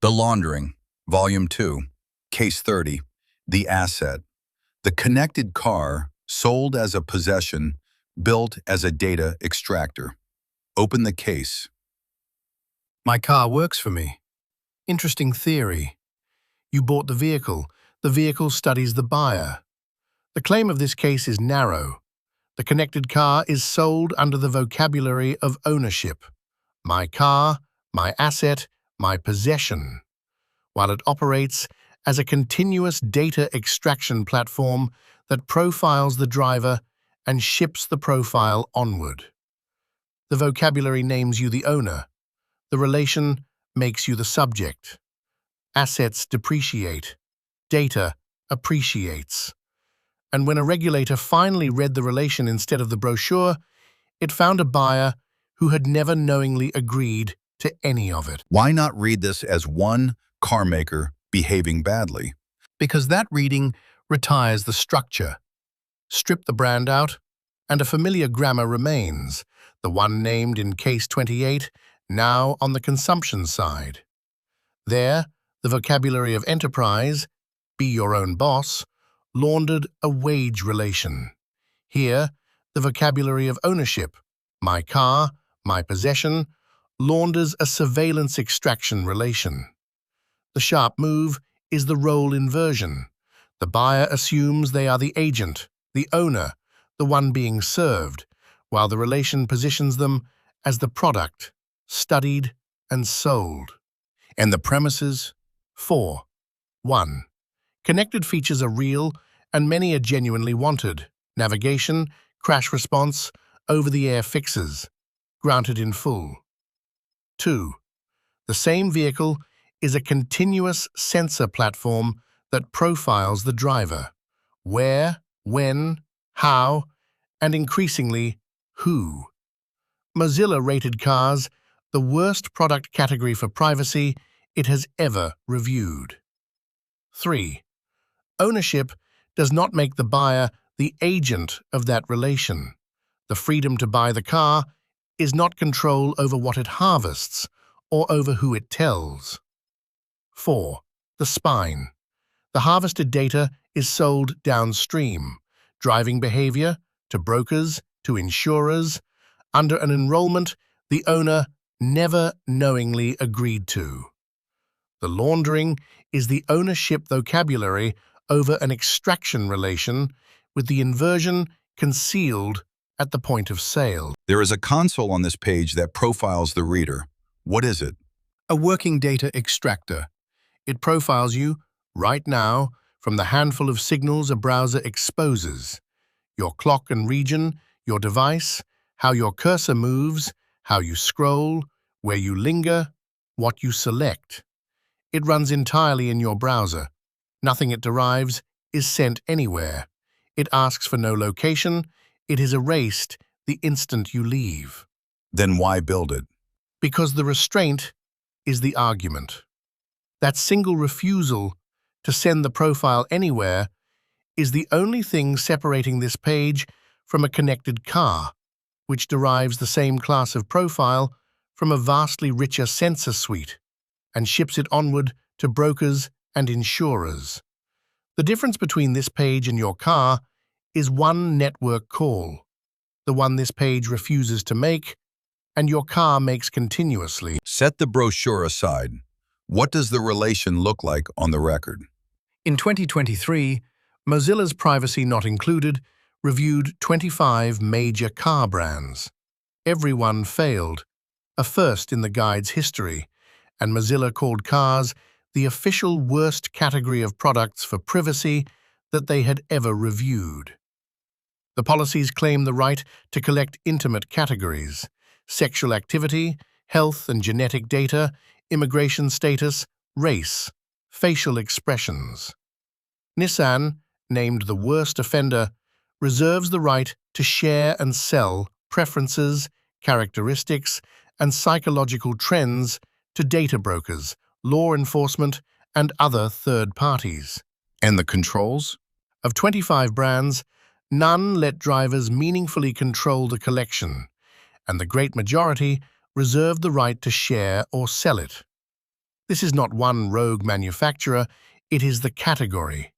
The Laundering, Volume 2, Case 30, The Asset. The connected car sold as a possession, built as a data extractor. Open the case. My car works for me. Interesting theory. You bought the vehicle studies the buyer. The claim of this case is narrow. The connected car is sold under the vocabulary of ownership. My car, my asset, my possession, while it operates as a continuous data extraction platform that profiles the driver and ships the profile onward. The vocabulary names you the owner. The relation makes you the subject. Assets depreciate. Data appreciates. And when a regulator finally read the relation instead of the brochure, it found a buyer who had never knowingly agreed to any of it. Why not read this as one carmaker behaving badly? Because that reading retires the structure. Strip the brand out, and a familiar grammar remains, the one named in Case 28, now on the consumption side. There, the vocabulary of enterprise, be your own boss, laundered a wage relation. Here, the vocabulary of ownership, my car, my possession, launders a surveillance extraction relation. The sharp move is the role inversion. The buyer assumes they are the agent, the owner, the one being served, while the relation positions them as the product, studied and sold. And the premises? 4. 1. Connected features are real, and many are genuinely wanted. Navigation, crash response, over-the-air fixes, granted in full. 2. The same vehicle is a continuous sensor platform that profiles the driver. Where, when, how, and increasingly, who. Mozilla rated cars the worst product category for privacy it has ever reviewed. 3. Ownership does not make the buyer the agent of that relation. The freedom to buy the car is not control over what it harvests or over who it tells. 4. The spine. The harvested data is sold downstream, driving behavior to brokers, to insurers, under an enrollment the owner never knowingly agreed to. The laundering is the ownership vocabulary over an extraction relation, with the inversion concealed at the point of sale. There is a console on this page that profiles the reader. What is it? A working data extractor. It profiles you, right now, from the handful of signals a browser exposes. Your clock and region, your device, how your cursor moves, how you scroll, where you linger, what you select. It runs entirely in your browser. Nothing it derives is sent anywhere. It asks for no location. It is erased the instant you leave. Then why build it? Because the restraint is the argument. That single refusal to send the profile anywhere is the only thing separating this page from a connected car, which derives the same class of profile from a vastly richer sensor suite and ships it onward to brokers and insurers. The difference between this page and your car is one network call, the one this page refuses to make and your car makes continuously. Set the brochure aside. What does the relation look like on the record? In 2023, Mozilla's Privacy Not Included reviewed 25 major car brands. Every one failed, a first in the guide's history, and Mozilla called cars the official worst category of products for privacy that they had ever reviewed. The policies claim the right to collect intimate categories: sexual activity, health and genetic data, immigration status, race, facial expressions. Nissan, named the worst offender, reserves the right to share and sell preferences, characteristics, and psychological trends to data brokers, law enforcement, and other third parties. And the controls? Of 25 brands, none let drivers meaningfully control the collection, and the great majority reserved the right to share or sell it. This is not one rogue manufacturer, it is the category.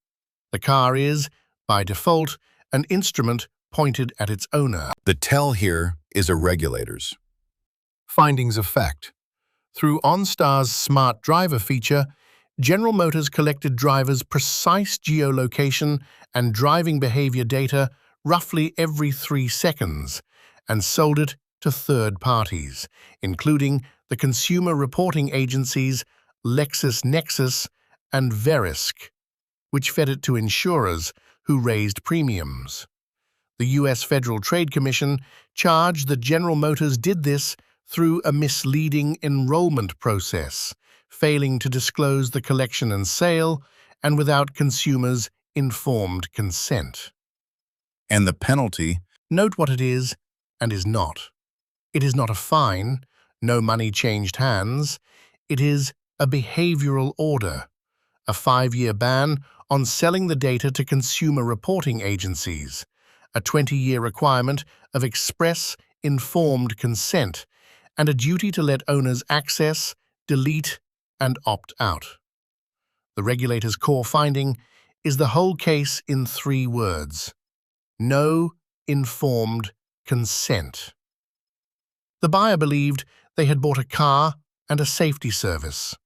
The car is, by default, an instrument pointed at its owner. The tell here is irregulators. Findings of fact. Through OnStar's smart driver feature, General Motors collected drivers' precise geolocation and driving behavior data roughly every 3 seconds and sold it to third parties, including the consumer reporting agencies LexisNexis and Verisk, which fed it to insurers who raised premiums. The U.S. Federal Trade Commission charged that General Motors did this through a misleading enrollment process, failing to disclose the collection and sale, and without consumers' informed consent. And the penalty? Note what it is and is not. It is not a fine, no money changed hands. It is a behavioral order, a 5-year ban on selling the data to consumer reporting agencies, a 20-year requirement of express, informed consent, and a duty to let owners access, delete, and opt out. The regulator's core finding is the whole case in 3 words: no informed consent. The buyer believed they had bought a car and a safety service.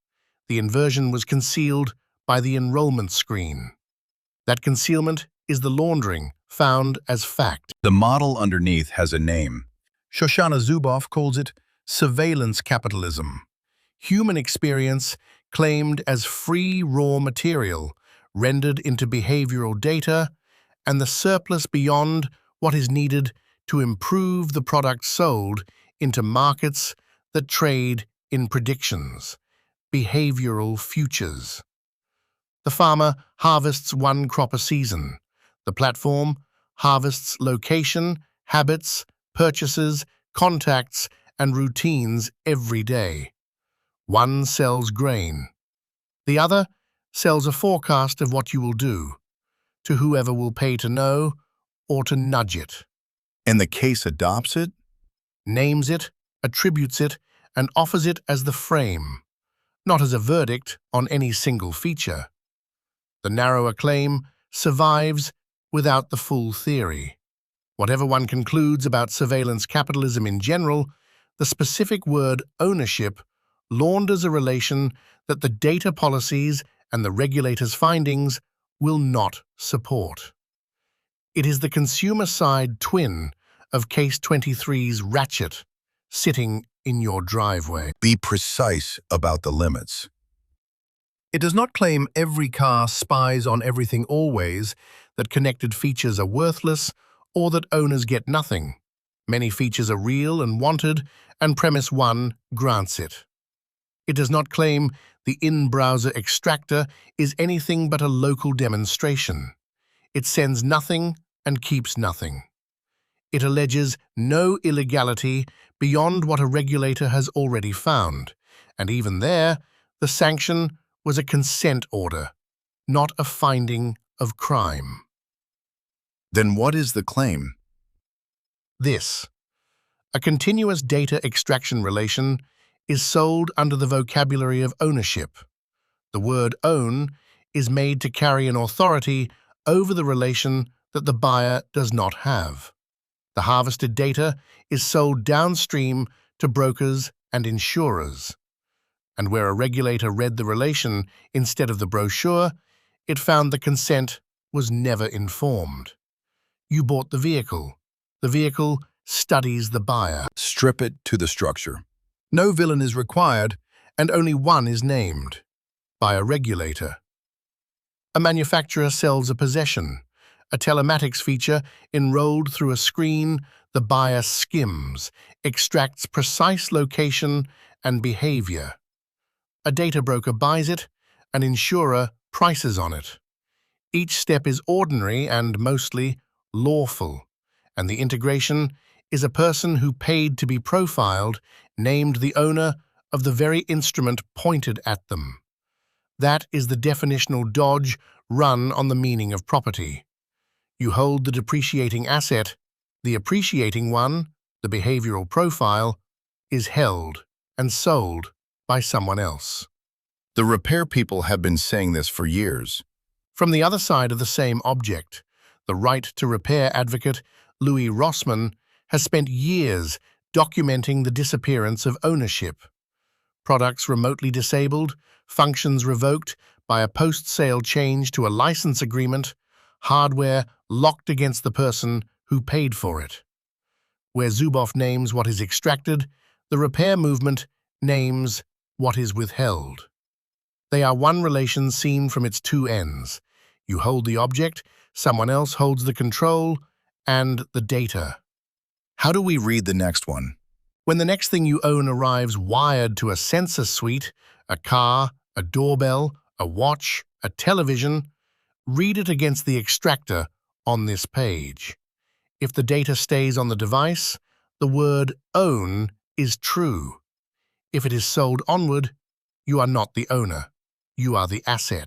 The inversion was concealed by the enrollment screen. That concealment is the laundering found as fact. The model underneath has a name. Shoshana Zuboff calls it surveillance capitalism. Human experience claimed as free raw material, rendered into behavioral data, and the surplus beyond what is needed to improve the product sold into markets that trade in predictions, behavioral futures. The farmer harvests 1 crop a season. The platform harvests location, habits, purchases, contacts, and routines every day. One sells grain. The other sells a forecast of what you will do, to whoever will pay to know or to nudge it. And the case adopts it? Names it, attributes it, and offers it as the frame, not as a verdict on any single feature. The narrower claim survives without the full theory. Whatever one concludes about surveillance capitalism in general, the specific word ownership launders a relation that the data policies and the regulator's findings will not support. It is the consumer-side twin of Case 23's ratchet sitting in your driveway. Be precise about the limits. It does not claim every car spies on everything always, that connected features are worthless, or that owners get nothing. Many features are real and wanted, and Premise 1 grants it. It does not claim the in-browser extractor is anything but a local demonstration. It sends nothing and keeps nothing. It alleges no illegality beyond what a regulator has already found, and even there, the sanction was a consent order, not a finding of crime. Then what is the claim? This: a continuous data extraction relation is sold under the vocabulary of ownership. The word own is made to carry an authority over the relation that the buyer does not have. The harvested data is sold downstream to brokers and insurers. And where a regulator read the relation instead of the brochure, it found the consent was never informed. You bought the vehicle. The vehicle studies the buyer. Strip it to the structure. No villain is required, and only one is named, by a regulator. A manufacturer sells a possession, a telematics feature enrolled through a screen the buyer skims, extracts precise location and behavior. A data broker buys it, an insurer prices on it. Each step is ordinary and mostly lawful, and the integration is a person who paid to be profiled, named the owner of the very instrument pointed at them. That is the definitional dodge run on the meaning of property. You hold the depreciating asset, the appreciating one, the behavioral profile, is held and sold by someone else. The repair people have been saying this for years. From the other side of the same object, the right to repair advocate Louis Rossmann has spent years documenting the disappearance of ownership. Products remotely disabled, functions revoked by a post-sale change to a license agreement, hardware locked against the person who paid for it. Where Zuboff names what is extracted, the repair movement names what is withheld. They are one relation seen from its two ends. You hold the object, someone else holds the control and the data. How do we read the next one? When the next thing you own arrives wired to a sensor suite, a car, a doorbell, a watch, a television, read it against the extractor on this page. If the data stays on the device, the word own is true. If it is sold onward, you are not the owner. You are the asset.